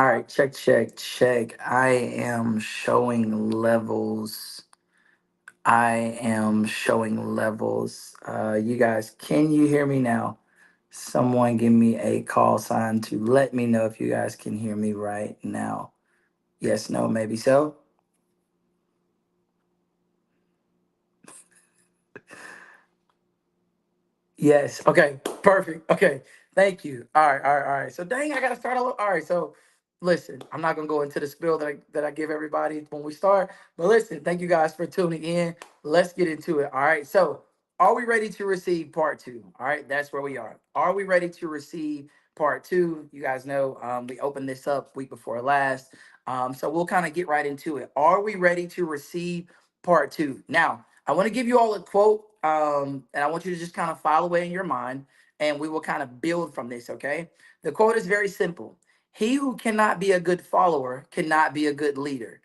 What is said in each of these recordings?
All right, check, check, check. I am showing levels. I am showing levels. You guys, can you hear me now? Someone give me a call sign to let me know if you guys can hear me right now. Yes, no, maybe so. Yes. Okay. Perfect. Okay. Thank you. All right. All right. All right. So dang, I gotta start all. All right. So listen, I'm not gonna go into the spiel that I give everybody when we start. But listen, thank you guys for tuning in. Let's get into it. All right. So are we ready to receive part two? All right. That's where we are. Are we ready to receive part two? You guys know we opened this up week before last. So we'll kind of get right into it. Are we ready to receive part two? Now, I want to give you all a quote, and I want you to just kind of file away in your mind, and we will kind of build from this, okay? The quote is very simple. He who cannot be a good follower cannot be a good leader.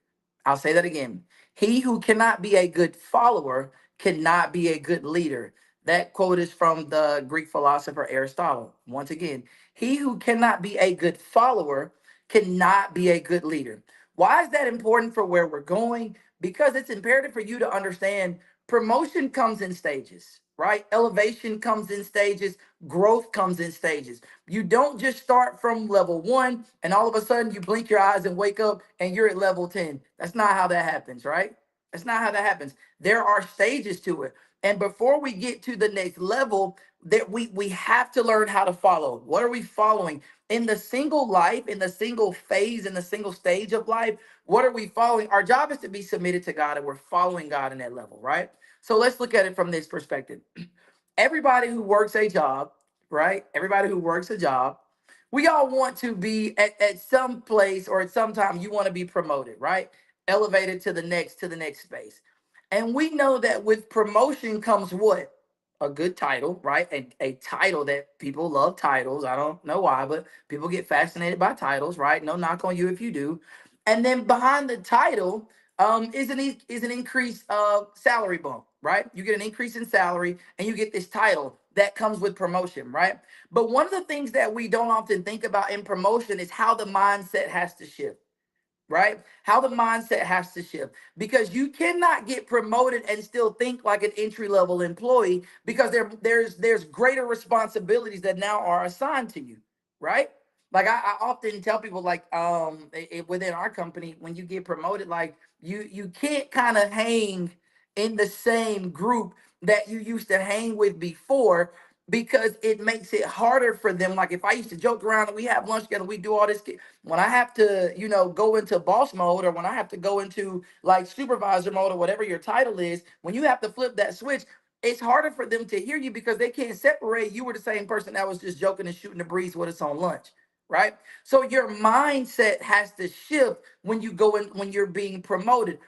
I'll say that again. He who cannot be a good follower cannot be a good leader. That quote is from the Greek philosopher Aristotle. Once again, he who cannot be a good follower cannot be a good leader. Why is that important for where we're going? Because it's imperative for you to understand promotion comes in stages, right? Elevation comes in stages, growth comes in stages. You don't just start from level one and all of a sudden you blink your eyes and wake up and you're at level 10. That's not how that happens, right? That's not how that happens. There are stages to it. And before we get to the next level, that we have to learn how to follow. What are we following? In the single life, in the single phase, in the single stage of life, what are we following? Our job is to be submitted to God, and we're following God in that level, right? So let's look at it from this perspective. Everybody who works a job, right? Everybody who works a job, we all want to be at some place or at some time you want to be promoted, right? Elevated to the next space. And we know that with promotion comes what? A good title, right? A title that people love titles. I don't know why, but people get fascinated by titles, right? No knock on you if you do. And then behind the title is an increased salary bump, right? You get an increase in salary and you get this title that comes with promotion, right? But one of the things that we don't often think about in promotion is how the mindset has to shift, right? How the mindset has to shift because you cannot get promoted and still think like an entry level employee because there's greater responsibilities that now are assigned to you, right? Like I often tell people like within our company when you get promoted like you can't kind of hang in the same group that you used to hang with before because it makes it harder for them. Like if I used to joke around and we have lunch together, we do all this when I have to, go into boss mode or when I have to go into like supervisor mode or whatever your title is, when you have to flip that switch, it's harder for them to hear you because they can't separate. You were the same person that was just joking and shooting the breeze with us on lunch, right? So your mindset has to shift when you go in, when you're being promoted.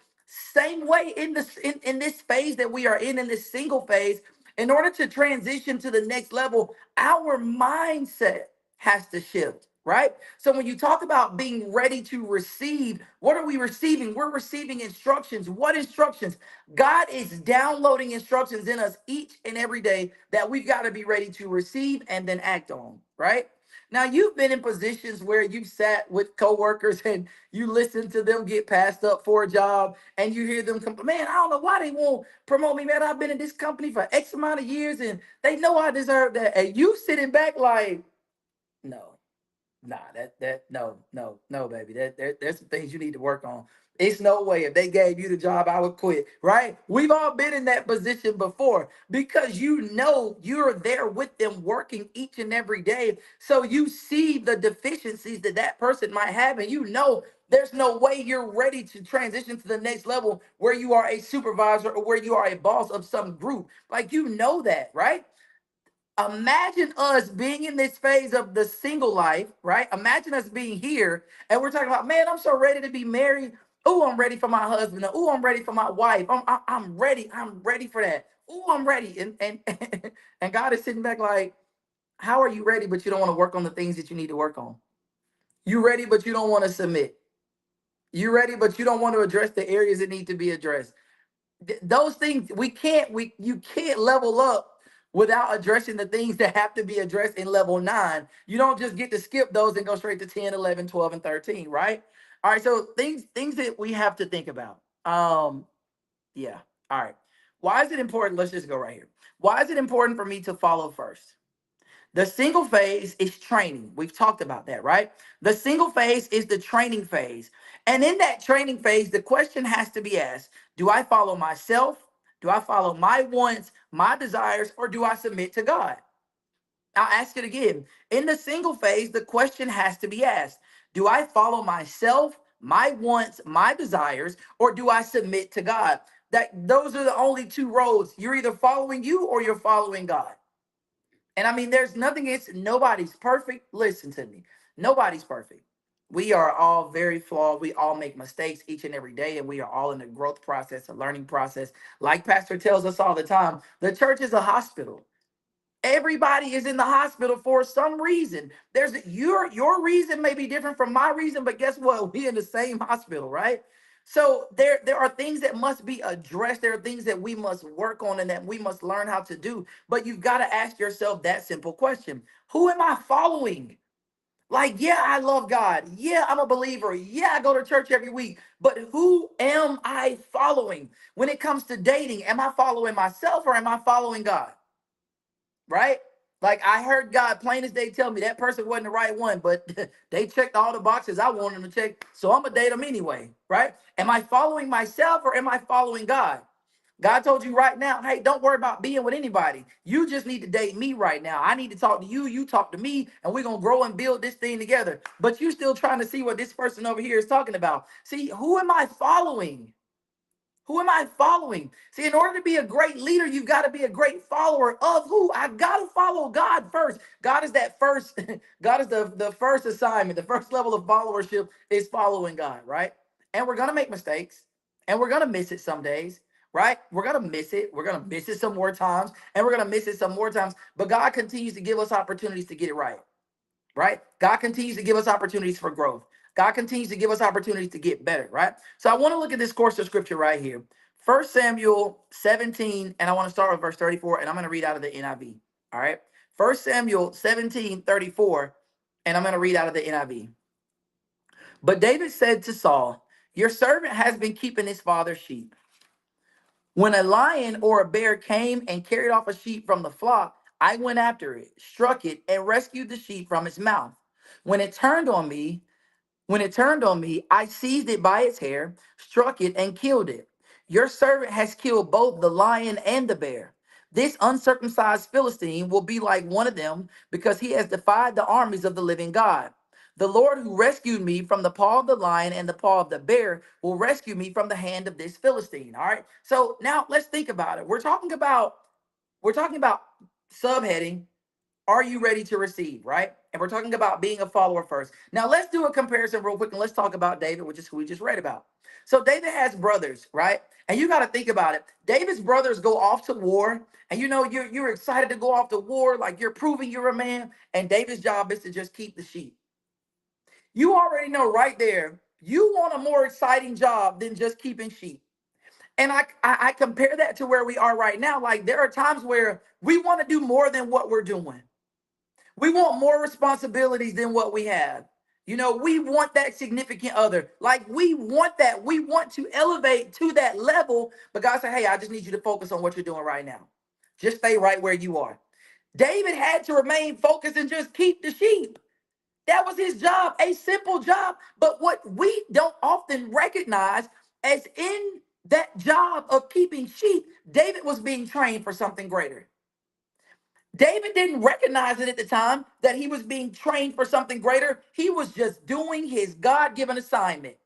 Same way in this phase that we are in this single phase, in order to transition to the next level, our mindset has to shift, right? So when you talk about being ready to receive, what are we receiving? We're receiving instructions. What instructions? God is downloading instructions in us each and every day that we've got to be ready to receive and then act on, right? Now you've been in positions where you've sat with coworkers and you listen to them get passed up for a job and you hear them come, man, I don't know why they won't promote me, man. I've been in this company for X amount of years and they know I deserve that. And you sitting back like, no, nah, no, baby. There's some things you need to work on. It's no way if they gave you the job, I would quit, right? We've all been in that position before because you know you're there with them working each and every day. So you see the deficiencies that that person might have, and you know there's no way you're ready to transition to the next level where you are a supervisor or where you are a boss of some group. Like, you know that, right? Imagine us being in this phase of the single life, right? Imagine us being here and we're talking about, man, I'm so ready to be married. Oh, I'm ready for my husband. Oh, I'm ready for my wife. I'm ready. I'm ready for that. Oh, I'm ready. And and God is sitting back like, how are you ready, but you don't want to work on the things that you need to work on? You ready, but you don't want to submit. You ready, but you don't want to address the areas that need to be addressed. Those things we can't, you can't level up without addressing the things that have to be addressed in level 9. You don't just get to skip those and go straight to 10, 11, 12, and 13, right? All right, so things that we have to think about. Yeah. All right. Why is it important? Let's just go right here. Why is it important for me to follow first? The single phase is training. We've talked about that, right? The single phase is the training phase. And in that training phase, the question has to be asked, do I follow myself? Do I follow my wants, my desires, or do I submit to God? I'll ask it again. In the single phase, the question has to be asked, do I follow myself, my wants, my desires, or do I submit to God? That those are the only two roads. You're either following you or you're following God. And I mean, there's nothing, it's nobody's perfect. Listen to me. Nobody's perfect. We are all very flawed. We all make mistakes each and every day, and we are all in a growth process, a learning process. Like Pastor tells us all the time, the church is a hospital. Everybody is in the hospital for some reason. There's your reason may be different from my reason, but guess what? We in the same hospital, right? So there are things that must be addressed. There are things that we must work on and that we must learn how to do. But you've got to ask yourself that simple question. Who am I following? Like, yeah, I love God. Yeah, I'm a believer. Yeah, I go to church every week. But who am I following? When it comes to dating, am I following myself or am I following God? Right? Like I heard God plain as day tell me that person wasn't the right one, but they checked all the boxes I wanted them to check. So I'm gonna date them anyway, right? Am I following myself or am I following God? God told you right now, hey, don't worry about being with anybody. You just need to date me right now. I need to talk to you. You talk to me, and we're gonna grow and build this thing together. But you still trying to see what this person over here is talking about. See, who am I following? Who am I following? See, in order to be a great leader, you've got to be a great follower of who? I got to follow God first. God is that first, God is the first assignment. The first level of followership is following God, right? And we're going to make mistakes and we're going to miss it some days, right? We're going to miss it. We're going to miss it some more times and we're going to miss it some more times. But God continues to give us opportunities to get it right, right? God continues to give us opportunities for growth. God continues to give us opportunities to get better, right? So I want to look at this course of scripture right here. 1 Samuel 17, and I want to start with verse 34, and I'm going to read out of the NIV. All right. 1 Samuel 17:34, and I'm going to read out of the NIV. But David said to Saul, your servant has been keeping his father's sheep. When a lion or a bear came and carried off a sheep from the flock, I went after it, struck it, and rescued the sheep from its mouth. When it turned on me, when it turned on me, I seized it by its hair, struck it, and killed it. Your servant has killed both the lion and the bear. This uncircumcised Philistine will be like one of them because he has defied the armies of the living God. The Lord who rescued me from the paw of the lion and the paw of the bear will rescue me from the hand of this Philistine. All right. So now let's think about it. We're talking about subheading, are you ready to receive, right? And we're talking about being a follower first. Now let's do a comparison real quick and let's talk about David, which is who we just read about. So David has brothers, right? And you got to think about it. David's brothers go off to war, and you know you're excited to go off to war, like you're proving you're a man. And David's job is to just keep the sheep. You already know right there. You want a more exciting job than just keeping sheep. And I compare that to where we are right now. Like there are times where we want to do more than what we're doing. We want more responsibilities than what we have. You know, we want that significant other. Like we want that. We want to elevate to that level. But God said, hey, I just need you to focus on what you're doing right now. Just stay right where you are. David had to remain focused and just keep the sheep. That was his job, a simple job. But what we don't often recognize as in that job of keeping sheep, David was being trained for something greater. David didn't recognize it at the time that he was being trained for something greater. He was just doing his God given assignment.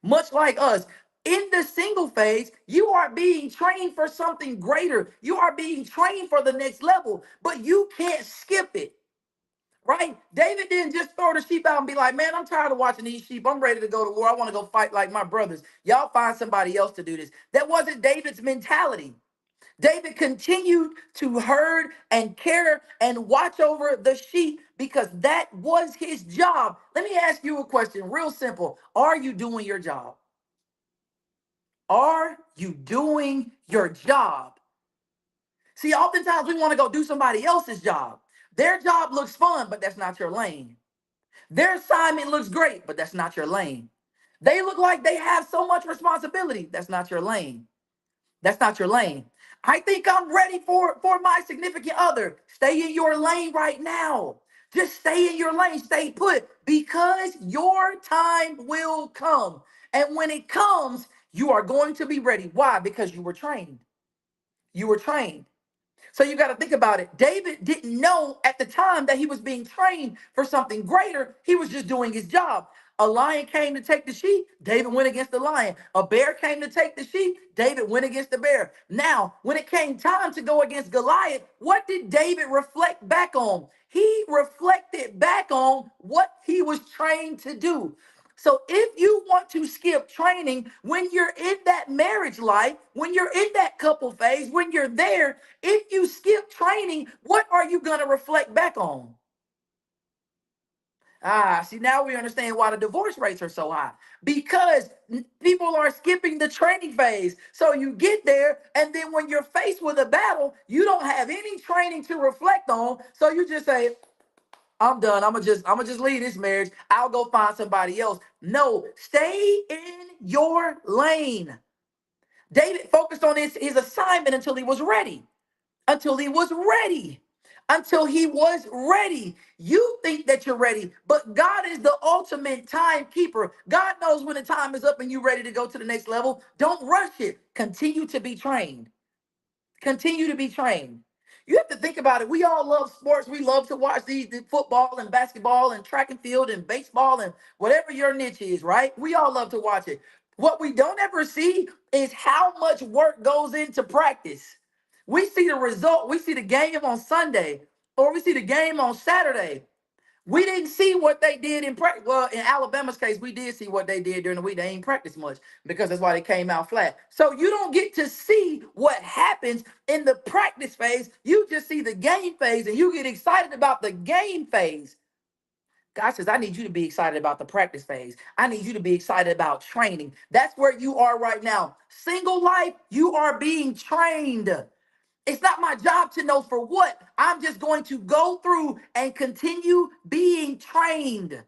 Much like us, in the single phase, you are being trained for something greater. You are being trained for the next level, but you can't skip it. Right? David didn't just throw the sheep out and be like, man, I'm tired of watching these sheep. I'm ready to go to war. I want to go fight like my brothers. Y'all find somebody else to do this. That wasn't David's mentality. David continued to herd and care and watch over the sheep because that was his job. Let me ask you a question, real simple. Are you doing your job? Are you doing your job? See, oftentimes we want to go do somebody else's job. Their job looks fun, but that's not your lane. Their assignment looks great, but that's not your lane. They look like they have so much responsibility. That's not your lane. That's not your lane. I think I'm ready for my significant other. Stay in your lane right now. Just stay in your lane. Stay put because your time will come. And when it comes, you are going to be ready. Why? Because you were trained. You were trained. So you got to think about it. David didn't know at the time that he was being trained for something greater. He was just doing his job. A lion came to take the sheep. David went against the lion. A bear came to take the sheep. David went against the bear. Now, when it came time to go against Goliath, what did David reflect back on? He reflected back on what he was trained to do. So if you want to skip training when you're in that marriage life, when you're in that couple phase, when you're there, if you skip training, what are you going to reflect back on? See, now we understand why the divorce rates are so high because people are skipping the training phase. So you get there, and then when you're faced with a battle, you don't have any training to reflect on. So you just say, I'm done. I'm gonna just leave this marriage. I'll go find somebody else. No, stay in your lane. David focused on his assignment until he was ready. Until he was ready. Until he was ready. You think that you're ready, but God is the ultimate timekeeper. God knows when the time is up and you're ready to go to the next level. Don't rush it. Continue to be trained. Continue to be trained. You have to think about it. We all love sports. We love to watch the football and basketball and track and field and baseball and whatever your niche is, right? We all love to watch it. What we don't ever see is how much work goes into practice. We see the result. We see the game on Sunday or we see the game on Saturday. We didn't see what they did in practice. Well, in Alabama's case, we did see what they did during the week. They ain't practiced much because that's why they came out flat. So you don't get to see what happens in the practice phase. You just see the game phase and you get excited about the game phase. God says, I need you to be excited about the practice phase. I need you to be excited about training. That's where you are right now. Single life, you are being trained. It's not my job to know for what. I'm just going to go through and continue being trained.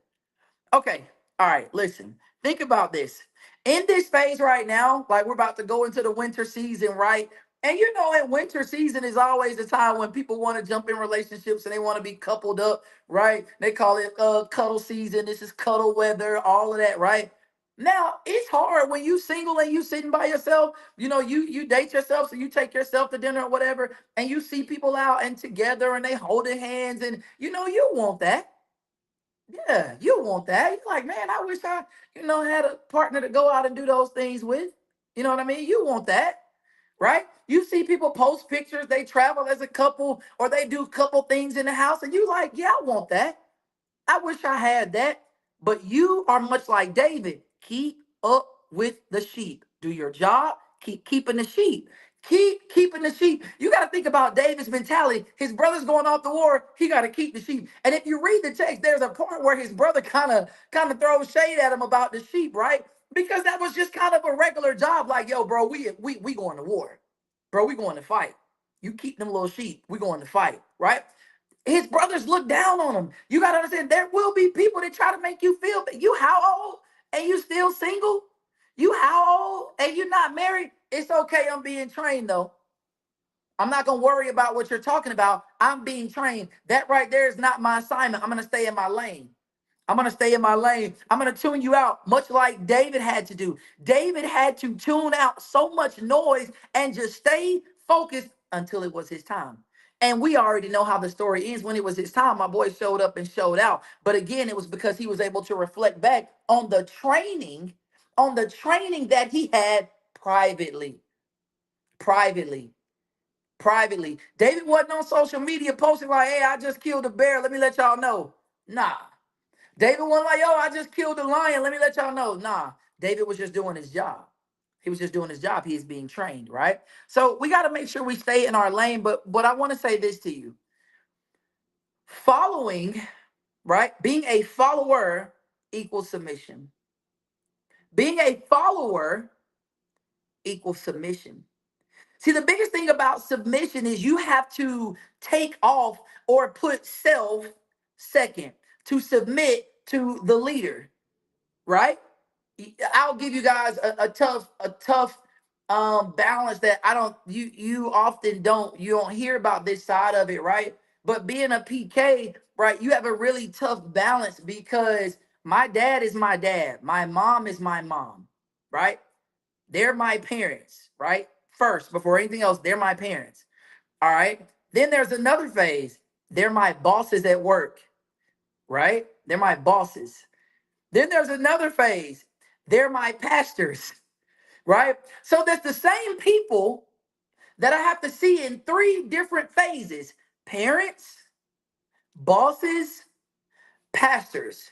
Okay. All right. Listen, think about this. In this phase right now, like we're about to go into the winter season, right? And you know, in winter season is always the time when people want to jump in relationships and they want to be coupled up, right? They call it cuddle season. This is cuddle weather, all of that, right? Now, it's hard when you single and you sitting by yourself, you know, you date yourself, so you take yourself to dinner or whatever, and you see people out and together and they holding hands and you know you want that. Yeah, you want that. You're like, man, I wish I, had a partner to go out and do those things with. You know what I mean? You want that, right? You see people post pictures, they travel as a couple or they do couple things in the house, and you like, yeah, I want that. I wish I had that. But you are much like David. Keep up with the sheep. Do your job. Keep keeping the sheep. Keep keeping the sheep. You got to think about David's mentality. His brother's going off the war. He got to keep the sheep. And if you read the text, there's a part where his brother kind of throws shade at him about the sheep, right? Because that was just kind of a regular job. Like, yo, bro, we going to war, bro. We going to fight. You keep them little sheep. We going to fight, right? His brothers look down on him. You got to understand there will be people that try to make you feel that you how old and you still single? You how old and you not married? It's okay. I'm being trained though. I'm not going to worry about what you're talking about. I'm being trained. That right there is not my assignment. I'm going to stay in my lane. I'm going to stay in my lane. I'm going to tune you out, much like David had to do. David had to tune out so much noise and just stay focused until it was his time. And we already know how the story ends. When it was his time, my boy showed up and showed out. But again, it was because he was able to reflect back on the training that he had privately. Privately. Privately. David wasn't on social media posting like, hey, I just killed a bear. Let me let y'all know. Nah. David wasn't like, yo, I just killed a lion. Let me let y'all know. Nah, David was just doing his job. He was just doing his job. He is being trained, right? So we got to make sure we stay in our lane. But I want to say this to you. Following, right? Being a follower equals submission. Being a follower equals submission. See, the biggest thing about submission is you have to take off or put self second to submit to the leader, right? I'll give you guys a tough balance that I don't you often don't hear about this side of it, right? But being a PK, right, you have a really tough balance because my dad is my dad, my mom is my mom, right? They're my parents, right? First, before anything else, they're my parents. All right. Then there's another phase. They're my bosses at work, right? They're my bosses. Then there's another phase. They're my pastors, right? So that's the same people that I have to see in three different phases: parents, bosses, pastors,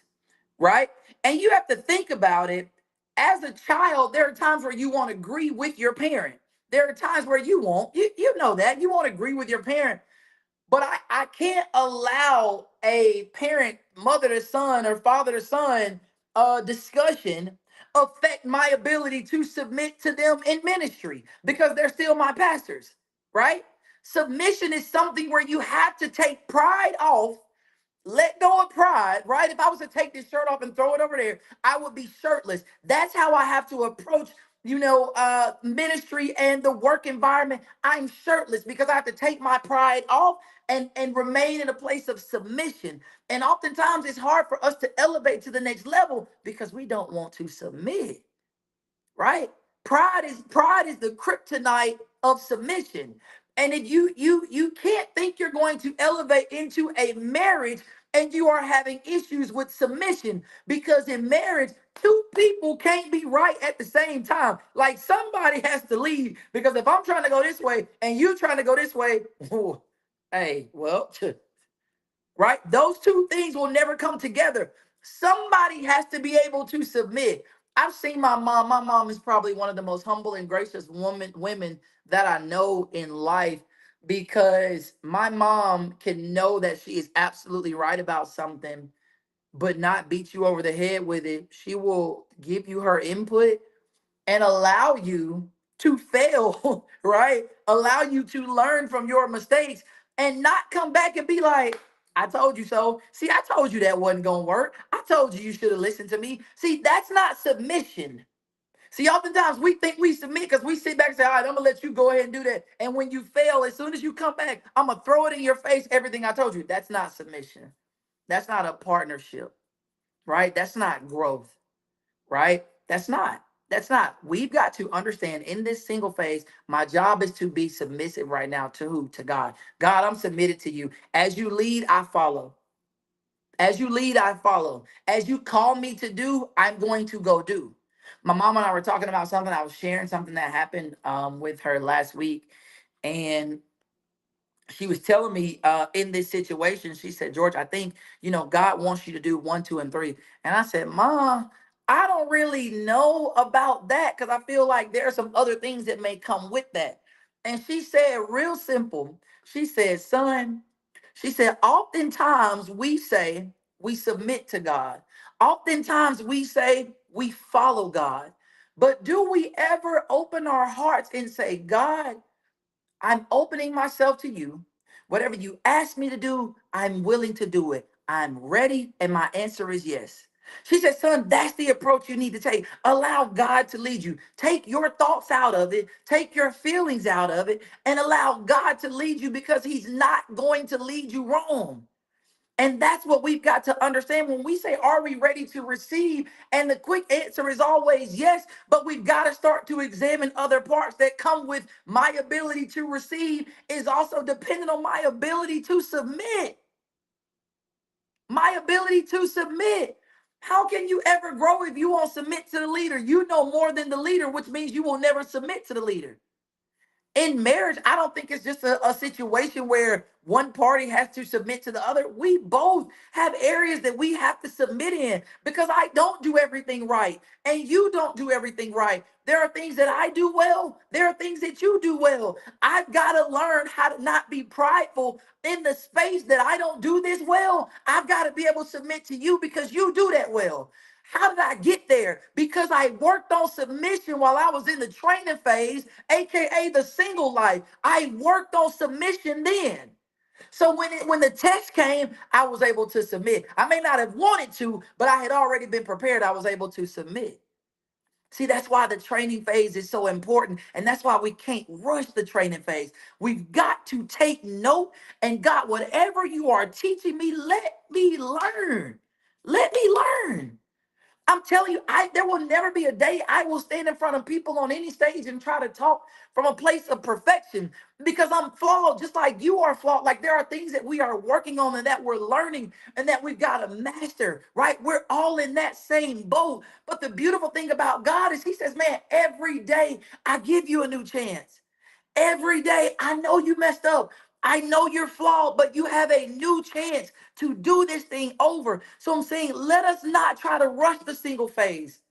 right? And you have to think about it. As a child, there are times where you want to agree with your parent. There are times where you won't. You know that. You won't agree with your parent. But I can't allow a parent, mother to son or father to son discussion affect my ability to submit to them in ministry because they're still my pastors, right? Submission is something where you have to take pride off, let go of pride, right? If I was to take this shirt off and throw it over there, I would be shirtless. That's how I have to approach, ministry and the work environment. I'm shirtless because I have to take my pride off and remain in a place of submission. And oftentimes it's hard for us to elevate to the next level because we don't want to submit, right? Pride is the kryptonite of submission. And if you can't think you're going to elevate into a marriage and you are having issues with submission, because in marriage two people can't be right at the same time. Like somebody has to lead, because if I'm trying to go this way and you trying to go this way, hey, well, right? Those two things will never come together. Somebody has to be able to submit. I've seen my mom. My mom is probably one of the most humble and gracious women that I know in life, because my mom can know that she is absolutely right about something but not beat you over the head with it. She will give you her input and allow you to fail, right? Allow you to learn from your mistakes and not come back and be like, I told you so. See, I told you that wasn't going to work. I told you should have listened to me. See, that's not submission. See, oftentimes we think we submit because we sit back and say, all right, I'm going to let you go ahead and do that. And when you fail, as soon as you come back, I'm going to throw it in your face, everything I told you. That's not submission. That's not a partnership, right? That's not growth, right? That's not. That's not. We've got to understand in this single phase, my job is to be submissive right now to who? To God. God, I'm submitted to you. As you lead, I follow. As you lead, I follow. As you call me to do, I'm going to go do. My mom and I were talking about something. I was sharing something that happened with her last week. And she was telling me in this situation, she said, George, I think, God wants you to do one, two, and three. And I said, Mom, I don't really know about that because I feel like there are some other things that may come with that. And she said, real simple, she said, son, she said, oftentimes we say we submit to God. Oftentimes we say we follow God. But do we ever open our hearts and say, God, I'm opening myself to you. Whatever you ask me to do, I'm willing to do it. I'm ready, and my answer is yes. She said, son, that's the approach you need to take. Allow God to lead you. Take your thoughts out of it, take your feelings out of it, and allow God to lead you, because He's not going to lead you wrong. And that's what we've got to understand when we say, are we ready to receive? And the quick answer is always yes, but we've got to start to examine other parts that come with my ability to receive is also dependent on my ability to submit. My ability to submit. How can you ever grow if you won't submit to the leader? You know more than the leader, which means you will never submit to the leader. In marriage, I don't think it's just a situation where one party has to submit to the other. We both have areas that we have to submit in, because I don't do everything right and you don't do everything right. There are things that I do well. There are things that you do well. I've got to learn how to not be prideful in the space that I don't do this well. I've got to be able to submit to you because you do that well. How did I get there? Because I worked on submission while I was in the training phase, aka the single life. I worked on submission then. So when the test came, I was able to submit. I may not have wanted to, but I had already been prepared. I was able to submit. See, that's why the training phase is so important. And that's why we can't rush the training phase. We've got to take note. And God, whatever you are teaching me, let me learn. Let me learn. I'm telling you, there will never be a day I will stand in front of people on any stage and try to talk from a place of perfection because I'm flawed, just like you are flawed. Like there are things that we are working on and that we're learning and that we've got to master, right? We're all in that same boat. But the beautiful thing about God is He says, man, every day I give you a new chance. Every day, I know you messed up. I know you're flawed, but you have a new chance to do this thing over. So I'm saying, let us not try to rush the single phase.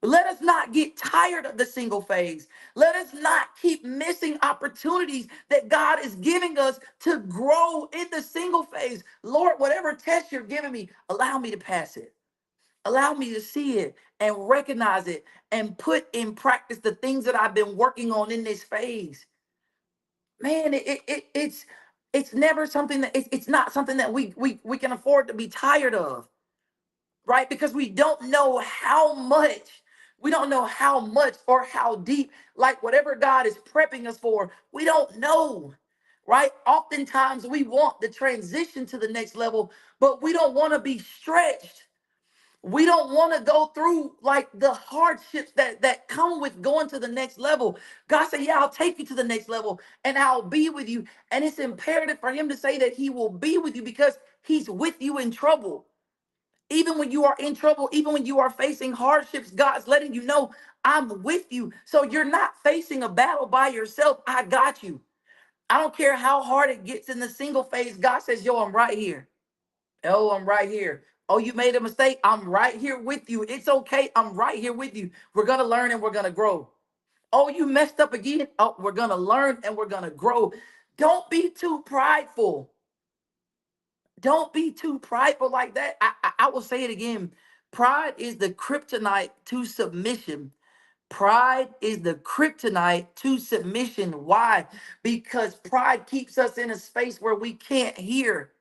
Let us not get tired of the single phase. Let us not keep missing opportunities that God is giving us to grow in the single phase. Lord, whatever test you're giving me, allow me to pass it. Allow me to see it and recognize it and put in practice the things that I've been working on in this phase. Man, it's never something that it's not something that we can afford to be tired of, right? Because we don't know how much or how deep, like whatever God is prepping us for, we don't know, right? Oftentimes we want the transition to the next level, but we don't want to be stretched. We don't want to go through like the hardships that come with going to the next level. God said, yeah, I'll take you to the next level and I'll be with you. And it's imperative for him to say that he will be with you because he's with you in trouble. Even when you are in trouble, even when you are facing hardships, God's letting you know, I'm with you. So you're not facing a battle by yourself. I got you. I don't care how hard it gets in the single phase. God says, yo, I'm right here. Oh, I'm right here. Oh, you made a mistake. I'm right here with you. It's okay. I'm right here with you. We're going to learn and we're going to grow. Oh, you messed up again. Oh, we're going to learn and we're going to grow. Don't be too prideful. Don't be too prideful like that. I will say it again. Pride is the kryptonite to submission. Pride is the kryptonite to submission. Why? Because pride keeps us in a space where we can't hear.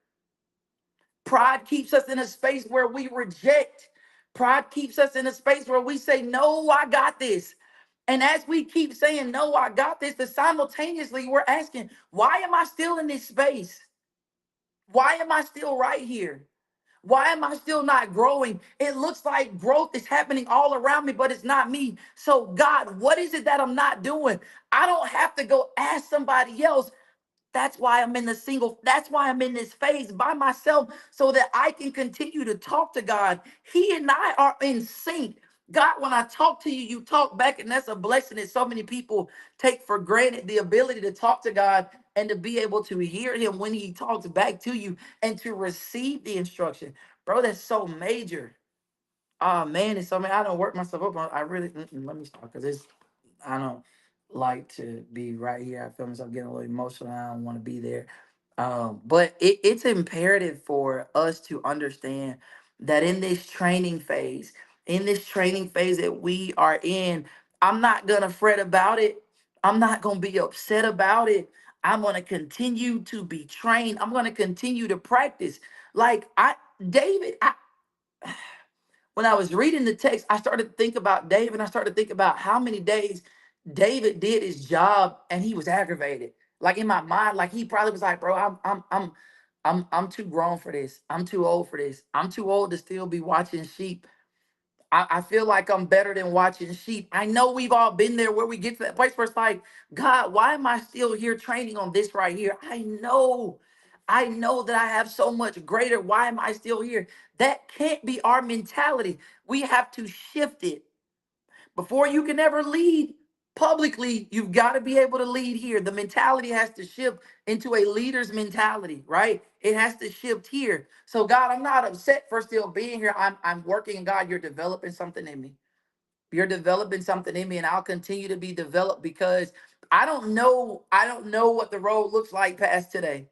Pride keeps us in a space where we reject. Pride keeps us in a space where we say, no, I got this. And as we keep saying, no, I got this, the simultaneously we're asking, why am I still in this space? Why am I still right here? Why am I still not growing? It looks like growth is happening all around me, but it's not me. So, God, what is it that I'm not doing? I don't have to go ask somebody else. That's why I'm in this phase by myself so that I can continue to talk to God. He and I are in sync. God, when I talk to you, you talk back, and that's a blessing that so many people take for granted the ability to talk to God and to be able to hear Him when He talks back to you and to receive the instruction. Bro, that's so major. Oh man, it's so man. I don't work myself up. I really let me stop because it's I don't like to be right here. I feel myself getting a little emotional. I don't want to be there. But it's imperative for us to understand that in this training phase that we are in, I'm not gonna fret about it. I'm not gonna be upset about it. I'm gonna continue to be trained. I'm gonna continue to practice. Like David, when I was reading the text, I started to think about David. And I started to think about how many days David did his job and he was aggravated. Like in my mind, like he probably was like, bro, I'm too grown for this. I'm too old for this. I'm too old to still be watching sheep. I feel like I'm better than watching sheep. I know we've all been there where we get to that place where it's like, God, why am I still here training on this right here? I know that I have so much greater. Why am I still here? That can't be our mentality. We have to shift it. Before you can ever lead publicly, you've got to be able to lead here. The mentality has to shift into a leader's mentality, right? It has to shift here. So God, I'm not upset for still being here. I'm working, and God, you're developing something in me. You're developing something in me, and I'll continue to be developed because I don't know what the road looks like past today,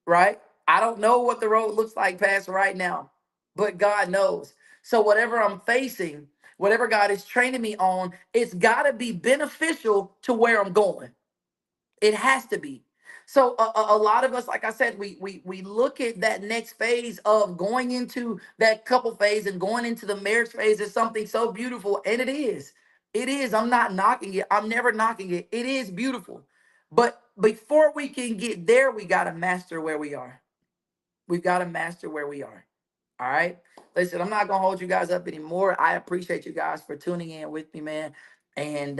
right? I don't know what the road looks like past right now, but God knows. So whatever I'm facing, whatever God is training me on, it's got to be beneficial to where I'm going. It has to be. So a lot of us, like I said, we look at that next phase of going into that couple phase and going into the marriage phase as something so beautiful, and it is. It is. I'm not knocking it. I'm never knocking it. It is beautiful. But before we can get there, we got to master where we are. We've got to master where we are. All right. Listen, I'm not gonna hold you guys up anymore. I appreciate you guys for tuning in with me, man, and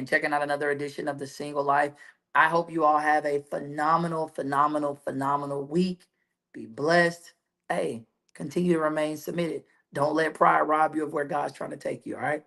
checking out another edition of the Single Life. I hope you all have a phenomenal, phenomenal, phenomenal week. Be blessed. Hey, continue to remain submitted. Don't let pride rob you of where God's trying to take you. All right.